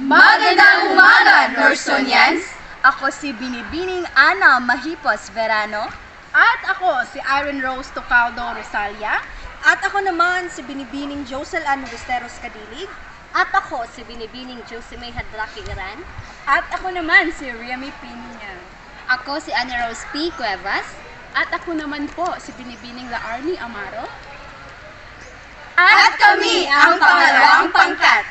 Magandang umaga, Norsonians! Ako si Binibining Ana Mahipos Verano. At ako si Irene Rose Tocaldo Rosalia. At ako naman si Binibining Josel Ann Westeros Cadilig. At ako si Binibining Josemay Hadraki Iran. At ako naman si Riami Pinya. Ako si Ana Rose P. Cuevas. At ako naman po si Binibining Laarni Amaro. At kami ang pangalawang pangkat.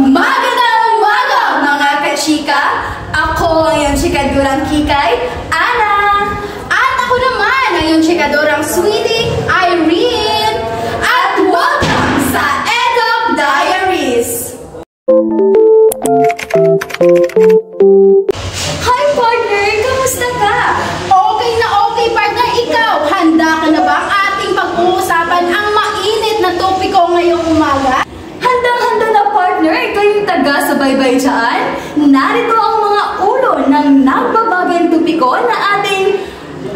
Magandang umaga mga kachika! Ako ang iyong chikadurang kikay, Ana! At ako naman ang iyong chikadurang sweetie, Irene! At welcome sa EDOC Diaries! Hi partner! Kamusta ka? Okay na okay, partner. Ikaw, handa ka na ba ang ating pag-uusapan ang mainit na topiko ngayong umaga? Handang-handa na partner, kayong taga-subaybay dyan. Narito ang mga ulo ng nagbabagay topiko na ating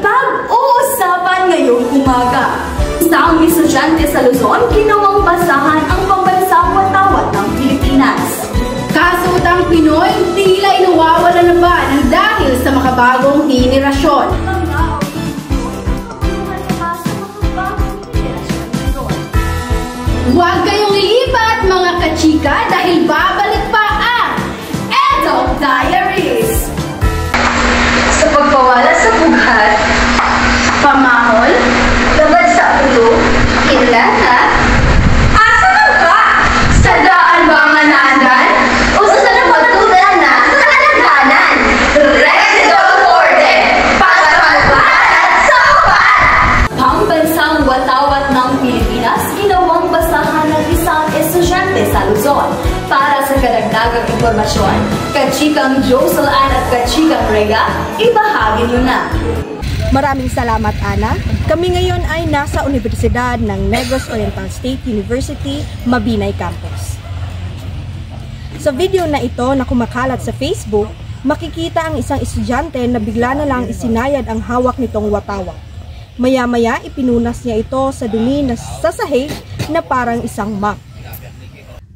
pag-uusapan ngayong umaga. Isang estudyante sa Luzon, ginawang basahan ang pambansang watawat ng Pilipinas. Kasutang Pinoy, tila inawawala na ba ng dahil sa makabagong henerasyon? Huwag kayong lilipat mga kachika dahil babalik pa ang EDOC Diaries! Sa pagpawala sa bughat, pamahol, labad sa ulo, kilala, asa ka? Sa daan ba ang anaadan? O sa napatulan na sa kanaganan? Resido Orde, para magbalat sa upan! Pambansang watawat ng Pilipinas, ginawang basahan ng isang estudyante sa Luzon. Para sa karagdagang impormasyon, kachikang Josel Ann at kachikang Rhea, ibahagi nyo na. Maraming salamat, Ana. Kami ngayon ay nasa Universidad ng Negros Oriental State University, Mabinay Campus. Sa video na ito na kumakalat sa Facebook, makikita ang isang estudyante na bigla na lang isinayad ang hawak nitong watawat. Maya-maya ipinunas niya ito sa dumi na sasahig na parang isang map.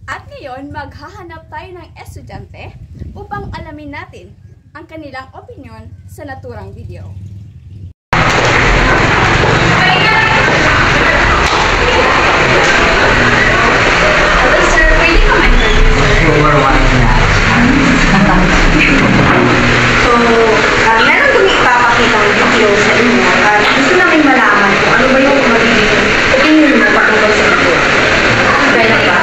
At ngayon, maghahanap tayo ng estudyante upang alamin natin ang kanilang opinion sa naturang video. Meron kami ipapakita ng video sa inyo at gusto namin malaman kung ano ba yung magiging opinion mo patungkol sa video. Kaya na ba?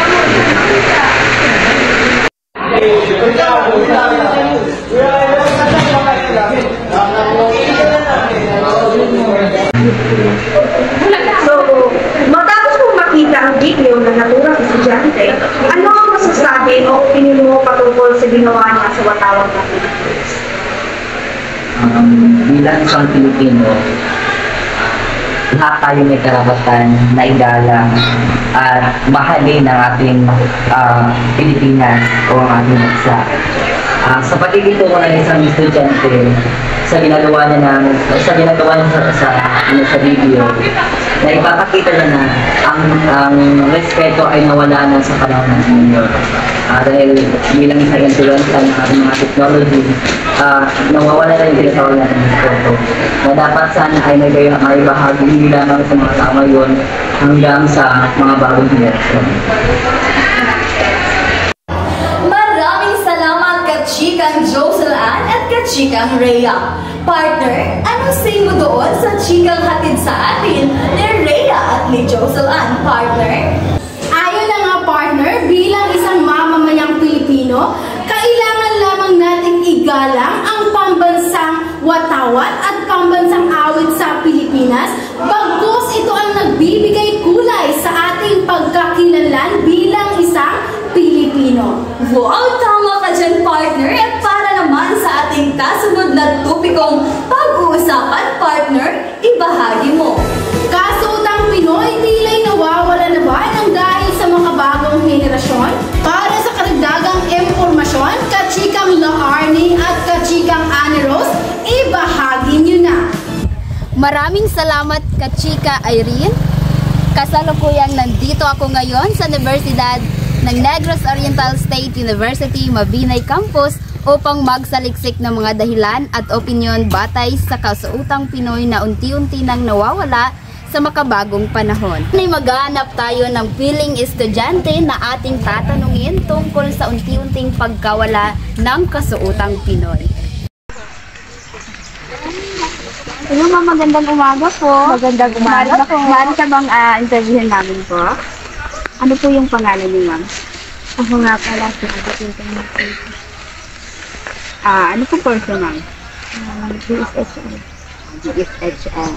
So, matapos mong makita ang video ng naturang estudyante, ano ang masasabi o opinion mo patungkol sa ginawa niya sa watawat ng Pilipinas? Bilang isang Pilipino, lahat tayo may karapatan na igalang at mahalin ang ating Pilipinas o ang ating bansa. Sa paligid ko ng isang estudyante, sa ginagawa niya sa video, na ipapakita niya na ang respeto ay nawala na sa panahon natin. Dahil bilang isang influencer ng ating mga technology, nawawala na yung tinatawag natin ng respeto. Na dapat sana ay may bahagi hindi lamang sa mga tao ngayon hanggang sa mga bagong henerasyon. Maraming salamat kachikang Josel Ann at kachikang Rhea. Partner, anong say mo doon sa chikang hatid sa atin ni Rhea at ni Josel Ann, partner? Ayon na nga partner, bilang isang mamamayang Pilipino, kailangan lamang nating igalang ang pambansang watawat at pambansang awit sa Pilipinas, bagkus ito ang nagbibigay kulay sa ating pagkakilanlan bilang isang Pilipino. Wow, tama ka dyan, partner. At para naman sa ating kasunod na topikong pag-uusapan, partner, ibahagi mo. Kasutang Pinoy, tila'y nawawala na ba ng dahil sa makabagong henerasyon? Para sa karagdagang impormasyon, kachikang Laarni at kachikang Ana Rose, ibahagi nyo na. Maraming salamat Kachika Irene. Kasalukuyang nandito ako ngayon sa Universidad ng Negros Oriental State University, Mabinay Campus upang magsaliksik ng mga dahilan at opinyon batay sa kasuotang Pinoy na unti-unti nang nawawala sa makabagong panahon. Maghahanap tayo ng piling estudyante na ating tatanungin tungkol sa unti-unting pagkawala ng kasuotang Pinoy. Hello ma'am, magandang umaga po. Magandang umaga po. Maaari ka bang interviewin namin po? Ano po yung pangalan niyo ma'am? Ako nga pala, sinagot ko na po. Ano po course niyo ma'am? DSHM. DSHM.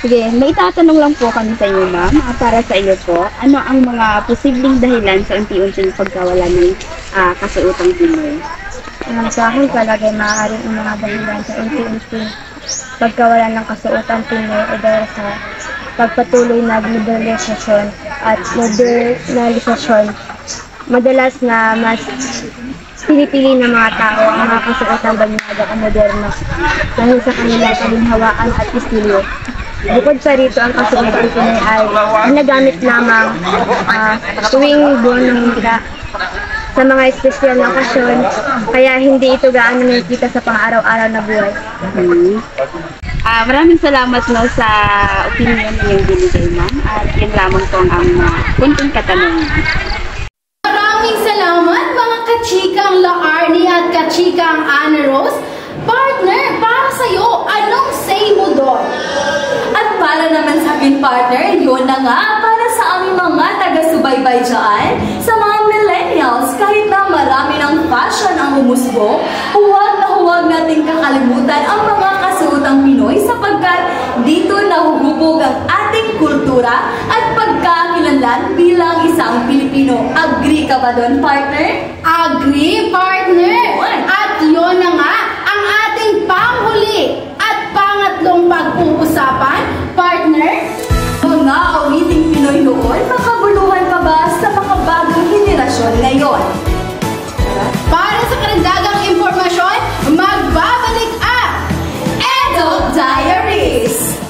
Sige, may tatanong lang po kami sa inyo ma'am. Para sa iyo po, ano ang mga posibleng dahilan sa unti-unting pagkawala ng kasuotang Pinoy? Sa akin, palagay maaaring ang mga dahilan sa unti-unting pagkawala ng kasuotang Pinoy ay dahil sa pagpatuloy na globalisasyon at modernalisasyon. Madalas na mas pinipili ng mga tao ang mga kasuotang banyagang o moderno dahil sa kanilang kalinhawaan at istilyo. Bukod sa rito, ang kasuotang Pinoy ay ginagamit lamang tuwing buwan ng hika sa mga espesyal na okasyon, kaya hindi ito gaano nakikita sa pang-araw-araw na buhay. Maraming salamat no sa opinion niyong binigay ma'am at yun lamang po ang kunting katanungan. Maraming salamat mga kachikang La-Arnie at kachikang Ana Rose. Partner, para sa'yo, anong say mo doon? At para naman sa akin, partner, yun na nga, para sa aming mga taga-subaybay dyan, sa mga millennials, kahit na marami ng fashion ang umusbong, huwag nating kakalimutan ang mga kasuotang Pinoy sapagkat dito nahuhubog ang ating kultura at pagkakakilanlan bilang isang Pilipino. Agree ka ba doon, partner? Agree, partner! At yun na nga, ang ating panghuli at pangatlong pag-uusapan, partner. Mga awiting Pinoy noon, makabuluhan pa ba sa mga bagong henerasyon ngayon? Para sa karagdagang impormasyon, magbabalik ang Adult Diaries!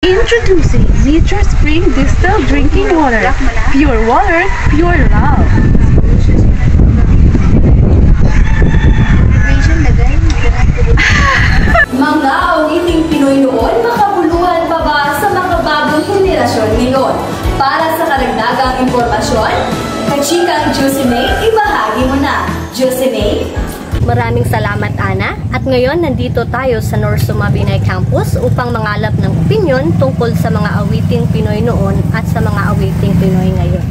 Introducing Nature Spring Distilled Drinking Water. Pure water, pure love. Mga awiting Pinoy noon, makabuluhan pa ba sa mga bagong henerasyon ngayon? Para sa karagdagang impormasyon, kachikang Josemay, ibahagi mo na. Josemay? Maraming salamat, Ana. At ngayon, nandito tayo sa North Mabinay Campus upang mangalap ng opinyon tungkol sa mga awiting Pinoy noon at sa mga awiting Pinoy ngayon.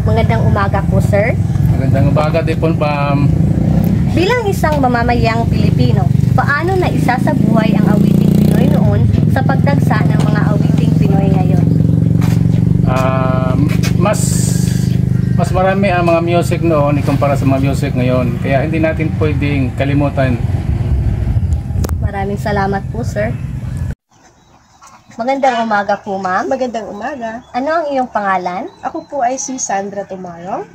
Magandang umaga po, sir. Magandang umaga din po, ma'am. Bilang isang mamamayang Pilipino, paano na isasabuhay ang awiting Pinoy noon sa pagdagsa ng mga awiting Pinoy ngayon? Mas marami ang mga music noon ikumpara sa mga music ngayon. Kaya hindi natin pwedeng kalimutan. Maraming salamat po, sir. Magandang umaga po, ma'am. Magandang umaga. Ano ang iyong pangalan? Ako po ay si Sandra Tumarong.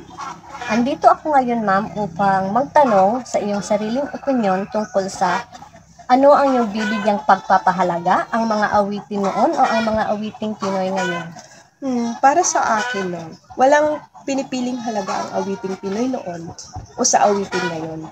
Andito ako ngayon, ma'am, upang magtanong sa iyong sariling opinyon tungkol sa ano ang iyong bibigyang pagpapahalaga, ang mga awitin noon o ang mga awiting Pinoy ngayon? Para sa akin, walang pinipiling halaga ang awiting Pinoy noon o sa awitin ngayon.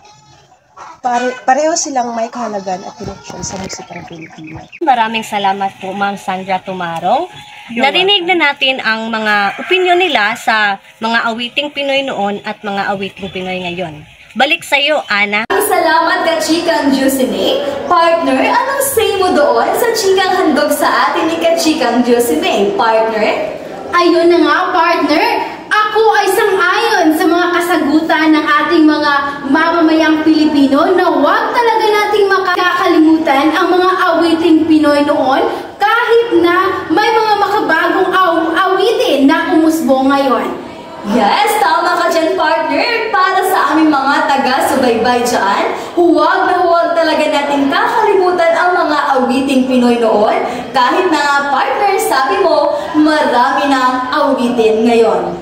Pareho silang may kahalagan at koneksyon sa musikang Pilipino. Maraming salamat po, Ma'am Sandra Tumarong. Narinig na natin ang mga opinyon nila sa mga awiting Pinoy noon at mga awiting Pinoy ngayon. Balik sa iyo, Ana. Salamat ka, chikang Josemay. Partner, anong say mo doon sa chikang handog sa atin ni Kachikang Josemay? Partner? Ayun na nga, partner. Ako ay sang-ayon sa mga kasagutan ng ating mga mamamayang Pilipino na huwag talaga nating makakalimutan ang mga awiting Pinoy noon kahit na may mga makabagong awitin na umusbong ngayon. Yes, tama ka dyan, partner. Para sa aming mga taga-subaybay dyan, huwag na huwag talaga natin kakalimutan ang mga awiting Pinoy noon. Kahit na nga partner, sabi mo, marami ng awitin ngayon.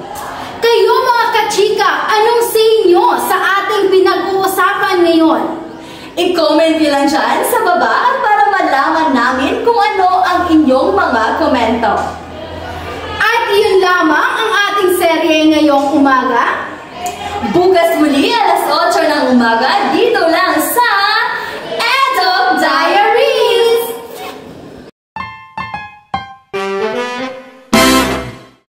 Kayo mga kachika, anong say nyo sa ating pinag-uusapan ngayon? I-comment nyo lang dyan sa baba para malaman namin kung ano ang inyong mga komento. At yun lamang ang ating serye ngayong umaga. Bukas muli alas 8 ng umaga